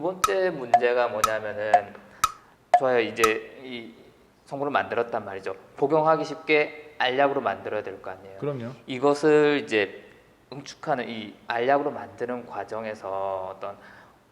두 번째 문제가 뭐냐면은 좋아요. 이제 이 성분을 만들었단 말이죠. 복용하기 쉽게 알약으로 만들어야 될 거 아니에요. 그럼요. 이것을 이제 응축하는 이 알약으로 만드는 과정에서 어떤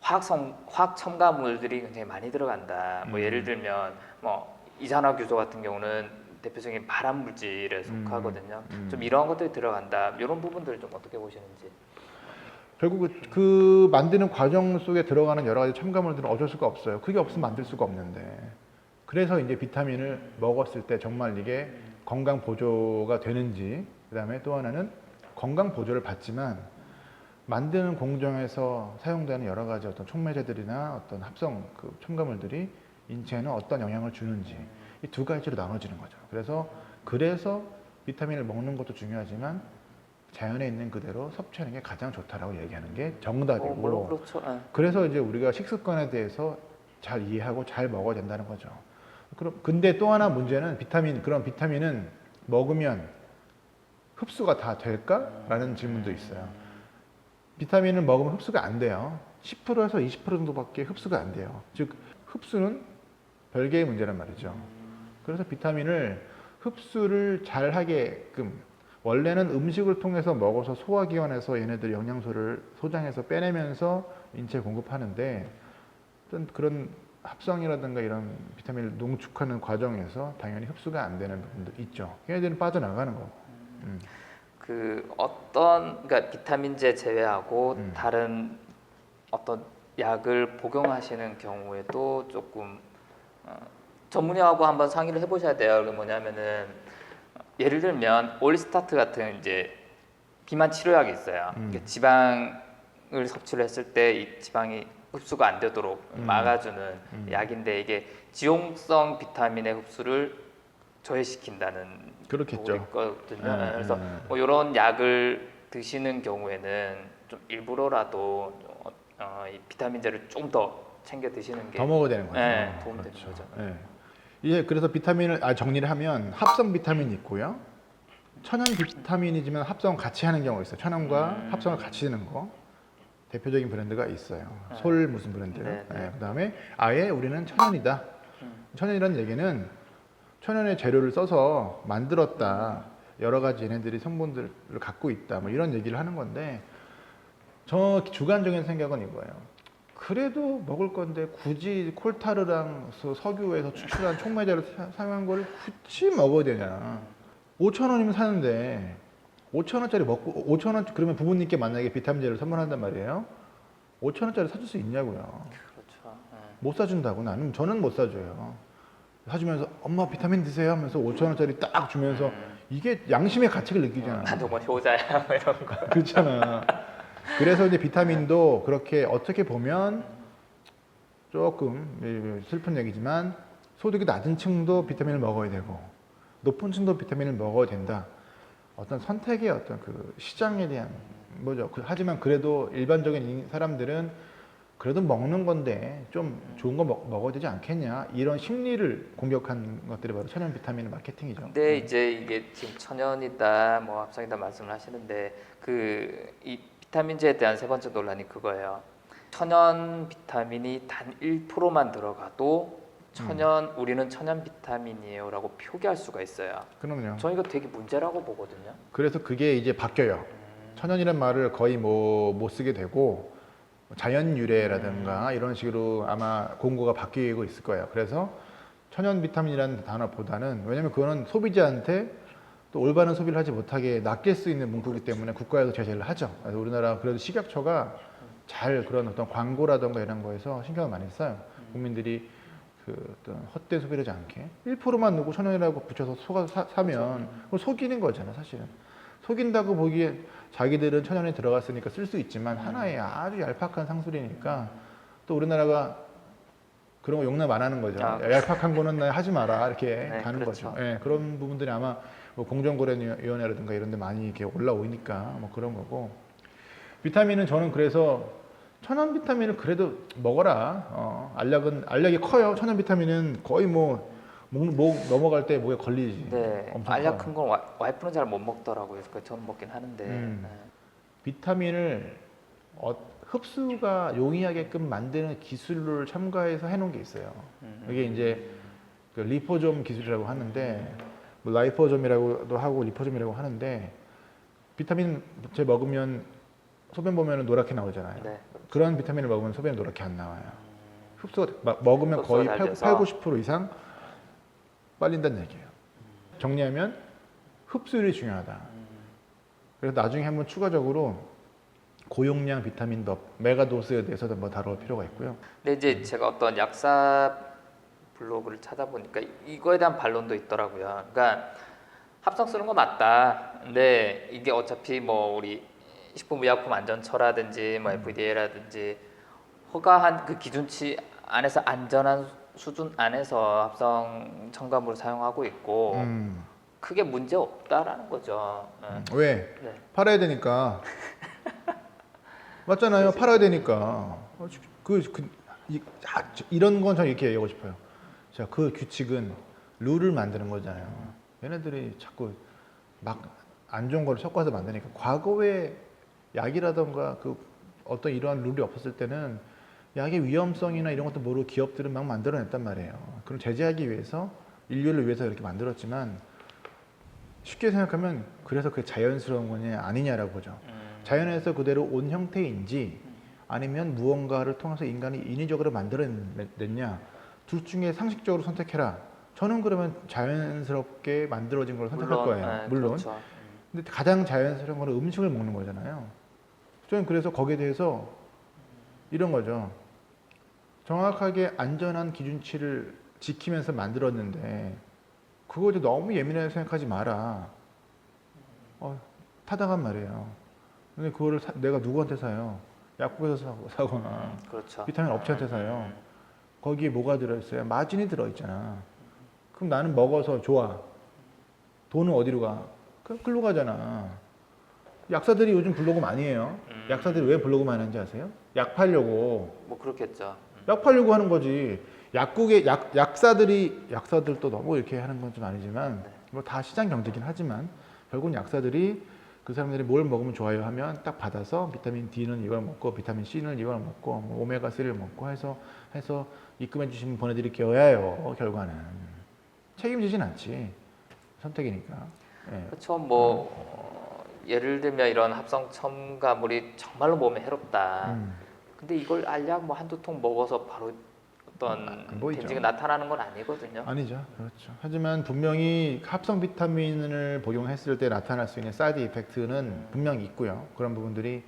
화학 첨가물들이 굉장히 많이 들어간다. 뭐 예를 들면 뭐 이산화규소 같은 경우는 대표적인 발암 물질에 속하거든요. 좀 이런 것들이 들어간다. 이런 부분들을 좀 어떻게 보시는지. 결국 그 만드는 과정 속에 들어가는 여러 가지 첨가물들은 어쩔 수가 없어요. 그게 없으면 만들 수가 없는데. 그래서 이제 비타민을 먹었을 때 정말 이게 건강 보조가 되는지, 그다음에 또 하나는 건강 보조를 받지만 만드는 공정에서 사용되는 여러 가지 어떤 촉매제들이나 어떤 합성 그 첨가물들이 인체에는 어떤 영향을 주는지 이 두 가지로 나눠지는 거죠. 그래서 비타민을 먹는 것도 중요하지만 자연에 있는 그대로 섭취하는 게 가장 좋다라고 얘기하는 게 정답이고, 물론 그렇죠. 그래서 이제 우리가 식습관에 대해서 잘 이해하고 잘 먹어야 된다는 거죠. 근데 또 하나 문제는 그런 비타민은 먹으면 흡수가 다 될까라는 질문도 있어요. 비타민을 먹으면 흡수가 안 돼요. 10%에서 20% 정도밖에 흡수가 안 돼요. 즉 흡수는 별개의 문제란 말이죠. 그래서 비타민을 흡수를 잘 하게끔 원래는 음식을 통해서 먹어서 소화기관에서 얘네들이 영양소를 소장해서 빼내면서 인체에 공급하는데 어떤 그런 합성이라든가 이런 비타민을 농축하는 과정에서 당연히 흡수가 안 되는 부분도 있죠. 얘네들은 빠져나가는 거고. 그 어떤 그러니까 비타민제 제외하고 다른 어떤 약을 복용하시는 경우에도 조금 전문의하고 한번 상의를 해보셔야 돼요. 그게 뭐냐면은 예를 들면 올리스타트 같은 이제 비만 치료약이 있어요. 그러니까 지방을 섭취를 했을 때 이 지방이 흡수가 안 되도록 막아주는 약인데 이게 지용성 비타민의 흡수를 저해시킨다는 그렇겠죠. 거거든요. 그래서 뭐 이런 약을 드시는 경우에는 좀 일부러라도 이 비타민제를 좀 더 챙겨 드시는 게 더 먹어야 되는 거죠. 도움 되는 그렇죠. 거죠. 이제 그래서 비타민을 정리를 하면 합성 비타민이 있고요. 천연 비타민이지만 합성 같이 하는 경우가 있어요. 천연과 합성을 같이 하는 거. 대표적인 브랜드가 있어요. 솔 무슨 브랜드. 그다음에 아예 우리는 천연이다. 천연이라는 얘기는 천연의 재료를 써서 만들었다. 여러 가지 얘네들이 성분들을 갖고 있다. 뭐 이런 얘기를 하는 건데 저 주관적인 생각은 이거예요. 그래도 먹을 건데 굳이 콜타르랑 석유에서 추출한 촉매제를 사용한 걸 굳이 먹어야 되냐. 5,000원이면 사는데 5,000원짜리 먹고 5,000원 그러면 부모님께 만약에 비타민제를 선물한단 말이에요. 5,000원짜리 사줄 수 있냐고요. 그렇죠. 못 사준다고 저는 못 사줘요. 사주면서 엄마 비타민 드세요 하면서 5,000원짜리 딱 주면서 이게 양심의 가책을 느끼잖아. 나도 뭐 효자야 뭐 이런 거. 그렇잖아. 그래서 이제 비타민도 그렇게 어떻게 보면 조금 슬픈 얘기지만 소득이 낮은 층도 비타민을 먹어야 되고 높은 층도 비타민을 먹어야 된다. 어떤 선택의 어떤 그 시장에 대한 뭐죠. 하지만 그래도 일반적인 사람들은 그래도 먹는 건데 좀 좋은 거 먹어야 되지 않겠냐 이런 심리를 공격한 것들이 바로 천연 비타민 마케팅이죠. 근데 이제 이게 지금 천연이다 뭐 합성이다 말씀을 하시는데 그 이 비타민제에 대한 세 번째 논란이 그거예요. 천연 비타민이 단 1%만 들어가도 우리는 천연 비타민이에요라고 표기할 수가 있어요. 그럼요. 저는 이거 되게 문제라고 보거든요. 그래서 그게 이제 바뀌어요. 천연이란 말을 거의 못 쓰게 되고 자연 유래라든가 이런 식으로 아마 공고가 바뀌고 있을 거예요. 그래서 천연 비타민이라는 단어보다는 왜냐면 그거는 소비자한테 또 올바른 소비를 하지 못하게 낚일 수 있는 문구이기 때문에 국가에서 제재를 하죠. 그래서 우리나라 그래도 식약처가 잘 그런 어떤 광고라든가 이런 거에서 신경을 많이 써요. 국민들이 그 어떤 헛된 소비를 하지 않게 1%만 넣고 천연이라고 붙여서 사면 그건 속이는 거잖아 사실은. 속인다고 보기에 자기들은 천연에 들어갔으니까 쓸 수 있지만 하나의 아주 얄팍한 상술이니까 또 우리나라가 그런 거 용납 안 하는 거죠. 얄팍한 거는 나 하지 마라 이렇게 가는 그렇죠. 거죠. 그런 부분들이 아마 뭐 공정거래위원회라든가 이런 데 많이 이렇게 올라오니까 뭐 그런 거고. 비타민은 저는 그래서 천연 비타민을 그래도 먹어라. 알약이 커요. 천연 비타민은 거의 목 넘어갈 때 목에 걸리지. 네, 엄청 알약 커요. 큰 건 와이프는 잘 못 먹더라고요. 그래서 저는 먹긴 하는데. 비타민을 흡수가 용이하게끔 만드는 기술을 첨가해서 해놓은 게 있어요. 이게 이제 그 리포좀 기술이라고 하는데 뭐 라이포좀이라고도 하고 리포좀이라고 하는데 비타민 제 먹으면 소변 보면 노랗게 나오잖아요. 네. 그런 비타민을 먹으면 소변이 노랗게 안 나와요. 흡수가 먹으면 흡수가 거의 잘 8, 돼서. 90% 이상 빨린다는 얘기예요. 정리하면 흡수율이 중요하다. 그래서 나중에 한번 추가적으로 고용량 비타민 더 메가도스에 대해서도 뭐 다룰 필요가 있고요. 근데 이제 제가 어떤 약사 블로그를 찾아보니까 이거에 대한 반론도 있더라고요. 그러니까 합성 쓰는 거 맞다. 근데 이게 어차피 뭐 우리 식품의약품안전처라든지 뭐 FDA라든지 허가한 그 기준치 안에서 안전한 수준 안에서 합성 첨가물을 사용하고 있고 크게 문제 없다라는 거죠. 네. 왜? 네. 팔아야 되니까. 맞잖아요. 팔아야 되니까. 이런 건 저는 이렇게 얘기하고 싶어요. 자, 그 규칙은 룰을 만드는 거잖아요. 얘네들이 자꾸 막 안 좋은 거를 섞어서 만드니까 과거에 약이라던가 그 어떤 이러한 룰이 없었을 때는 약의 위험성이나 이런 것도 모르고 기업들은 막 만들어냈단 말이에요. 그럼 제재하기 위해서 인류를 위해서 이렇게 만들었지만 쉽게 생각하면 그래서 그게 자연스러운 거냐 아니냐라고 보죠. 자연에서 그대로 온 형태인지 아니면 무언가를 통해서 인간이 인위적으로 만들어냈냐 둘 중에 상식적으로 선택해라. 저는 그러면 자연스럽게 만들어진 걸 선택할 거예요. 네, 물론. 그렇죠. 근데 가장 자연스러운 거는 음식을 먹는 거잖아요. 저는 그래서 거기에 대해서 이런 거죠. 정확하게 안전한 기준치를 지키면서 만들었는데 그거에 대해 너무 예민하게 생각하지 마라. 타당한 말이에요. 근데 그거를 내가 누구한테 사요? 약국에서 사거나 그렇죠. 비타민 업체한테 사요. 거기에 뭐가 들어있어요? 마진이 들어있잖아. 그럼 나는 먹어서 좋아. 돈은 어디로 가? 글로 가잖아. 약사들이 요즘 블로그 많이 해요. 약사들이 왜 블로그 많이 하는지 아세요? 약 팔려고. 뭐 그렇겠죠. 약 팔려고 하는 거지. 약국의 약사들도 너무 이렇게 하는 건 좀 아니지만 뭐 다 시장 경제긴 하지만 결국은 약사들이 그 사람들이 뭘 먹으면 좋아요 하면 딱 받아서 비타민 D는 이걸 먹고 비타민 C는 이걸 먹고 뭐 오메가 3를 먹고 해서 입금해 주시면 보내드릴게요 해요. 결과는 책임지진 않지. 선택이니까. 예. 그렇죠. 예를 들면 이런 합성 첨가물이 정말로 몸에 해롭다. 근데 이걸 알약 뭐 한두 통 먹어서 바로 어떤 안 보이죠. 변증이 나타나는 건 아니거든요. 아니죠. 그렇죠. 하지만 분명히 합성 비타민을 복용했을 때 나타날 수 있는 사이드 이펙트는 분명히 있고요. 그런 부분들이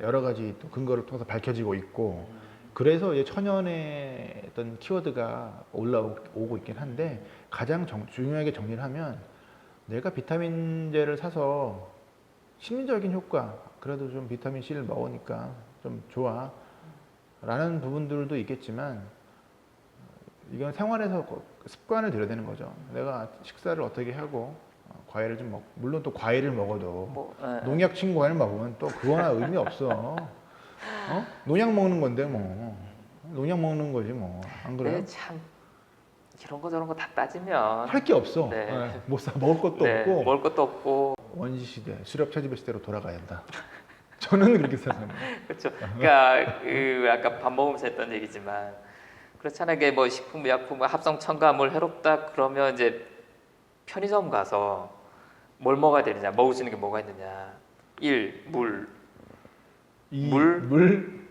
여러 가지 또 근거를 통해서 밝혀지고 있고 그래서 이제 천연의 어떤 키워드가 올라오고 있긴 한데 가장 중요하게 정리를 하면 내가 비타민제를 사서 심리적인 효과 그래도 좀 비타민 C를 먹으니까 좀 좋아 라는 부분들도 있겠지만 이건 생활에서 습관을 들여야 되는 거죠. 내가 식사를 어떻게 하고 과일을 좀 먹고 물론 또 과일을 먹어도 농약 친 과일 먹으면 또 그거나 의미 없어. 농약 먹는 건데 뭐 농약 먹는 거지 뭐 안 그래요? 네, 참 이런 거 저런 거 다 따지면 할 게 없어. 네. 못 사 먹을 것도 네, 없고 먹을 것도 없고 원시 시대 수렵 차지배 시대로 돌아가야 한다. 저는 그렇게 생각합니다. 그렇죠. 그러니까 아까 밥 먹으면서 했던 얘기지만 그렇잖아요. 이게 뭐 식품의약품 합성 첨가물 해롭다 그러면 이제 편의점 가서 뭘 먹어야 되느냐, 먹을 수 있는 게 뭐가 있느냐. 1. 물.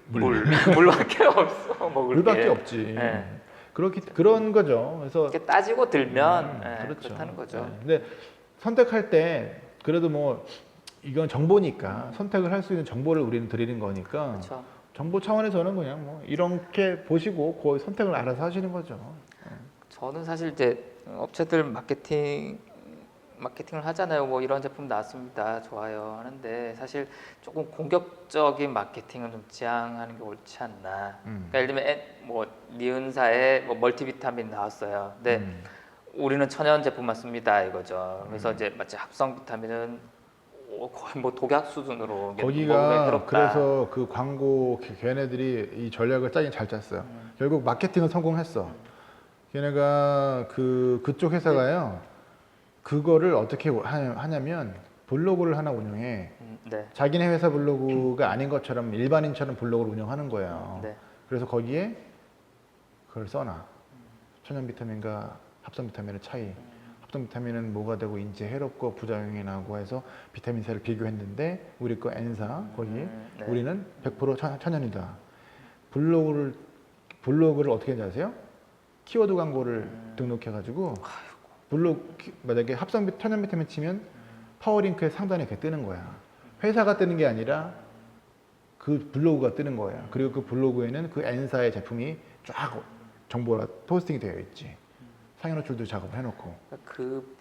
물밖에 없어. 먹을 물밖에 게. 없지. 네. 그런 거죠. 그래서 이렇게 따지고 들면 그렇죠. 그렇다는 거죠. 네. 근데 선택할 때 그래도 뭐 이건 정보니까 선택을 할 수 있는 정보를 우리는 드리는 거니까 그렇죠. 정보 차원에서는 그냥 뭐 이렇게 보시고 거의 선택을 알아서 하시는 거죠. 저는 사실 이제 업체들 마케팅을 하잖아요. 뭐 이런 제품 나왔습니다. 좋아요 하는데 사실 조금 공격적인 마케팅은 좀 지양하는 게 옳지 않나. 그러니까 예를 들면 뭐 니은사의 뭐 멀티비타민 나왔어요. 근데 우리는 천연 제품만 씁니다 이거죠. 그래서 이제 마치 합성 비타민은 거의 뭐 독약 수준으로 먹으면 거기가 해롭다. 그래서 그 광고 걔네들이 이 전략을 짜긴 잘 짰어요. 결국 마케팅은 성공했어. 걔네가 그쪽 회사가요. 그거를 어떻게 하냐면 블로그를 하나 운영해. 네. 자기네 회사 블로그가 아닌 것처럼 일반인처럼 블로그를 운영하는 거예요. 네. 그래서 거기에 그걸 써놔. 천연 비타민과 합성 비타민의 차이. 합성 비타민은 뭐가 되고 인체 해롭고 부작용이 나고 해서 비타민 C를 비교했는데 우리 거 N사 거기 네. 우리는 100% 천연이다. 블로그를 어떻게 하는지 아세요? 키워드 광고를 등록해가지고 만약에 천연 비타민 치면 파워링크의 상단에 이렇게 뜨는 거야. 회사가 뜨는 게 아니라 그 블로그가 뜨는 거야. 그리고 그 블로그에는 그 N사의 제품이 쫙 정보가 포스팅이 되어 있지. 상해 노출도 작업을 해놓고. 그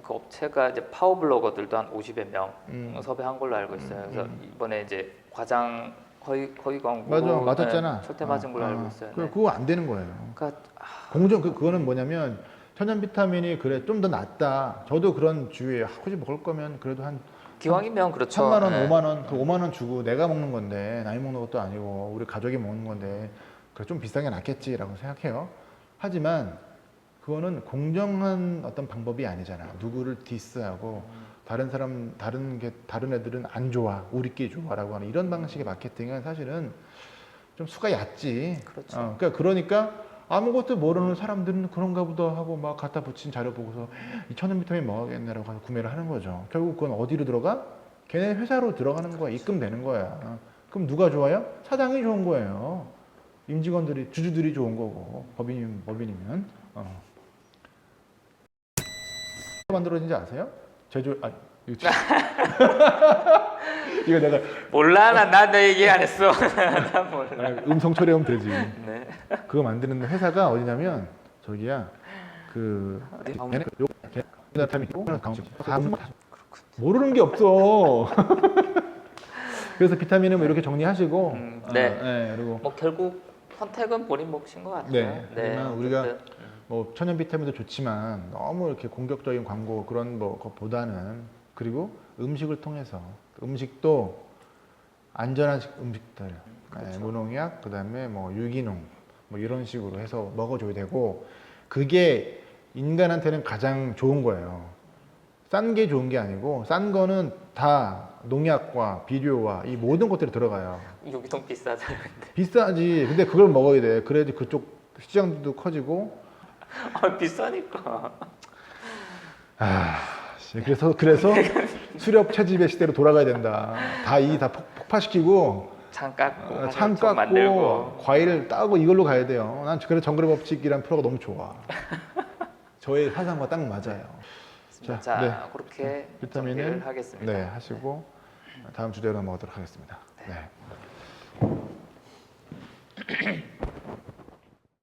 업체가 이제 파워 블로거들도 한 50여 명 섭외한 걸로 알고 있어요. 그래서 이번에 이제 과장 허위 광고 맞았잖아. 철퇴 맞은 걸로 알고 있어요. 네. 그거 안 되는 거예요. 그러니까 그거는 뭐냐면 천연 비타민이 그래 좀 더 낫다. 저도 그런 주의에 굳이 먹을 거면 그래도 한 기왕이면 그렇죠. 3만 원, 네. 5만 원, 그 5만 원 주고 내가 먹는 건데 남이 먹는 것도 아니고 우리 가족이 먹는 건데 그래 좀 비싼 게 낫겠지라고 생각해요. 하지만 그거는 공정한 어떤 방법이 아니잖아. 누구를 디스하고 다른 애들은 안 좋아, 우리끼리 좋아라고 하는 이런 방식의 마케팅은 사실은 좀 수가 얕지. 그렇죠. 그러니까 아무것도 모르는 사람들은 그런가 보다 하고 막 갖다 붙인 자료 보고서 이 천연 비타민 먹어야겠네라고 해서 구매를 하는 거죠. 결국 그건 어디로 들어가? 걔네 회사로 들어가는 거야. 입금되는 거야. 그럼 누가 좋아요? 사장이 좋은 거예요. 임직원들이, 주주들이 좋은 거고 법인이면. 만들어진지 아세요? 이거 내가 몰라 나너 얘기 안 했어. 나 몰라. 음성 처리하면 되지. 네. 그거 만드는 회사가 어디냐면 저기야 어디? 모르는 게 없어. 그래서 비타민은 뭐 이렇게 정리하시고 네. 그리고 뭐 결국 선택은 본인 몫인 것 같아요. 네. 하지만 우리가 어쨌든, 뭐 천연 비타민도 좋지만 너무 이렇게 공격적인 광고 그런 것보다는 그리고 음식을 통해서 음식도 안전한 음식들 그렇죠. 무농약 그다음에 뭐 유기농 뭐 이런 식으로 해서 먹어줘야 되고 그게 인간한테는 가장 좋은 거예요. 싼 게 좋은 게 아니고 싼 거는 다 농약과 비료와 이 모든 것들이 들어가요. 유기농 비싸다는데. 비싸지. 근데 그걸 먹어야 돼. 그래야지 그쪽 시장도 커지고. 비싸니까. 그래서 수렵 채집의 시대로 돌아가야 된다. 다 폭파시키고 창 깎고 창 좀 만들고. 깎고 과일을 따고 이걸로 가야 돼요. 난 그래서 정글의 법칙이라는 프로가 너무 좋아. 저의 사상과 딱 맞아요. 자, 그렇게 비타민은 정리를 하겠습니다. 네, 하시고 다음 주제로 넘어가도록 하겠습니다. 네.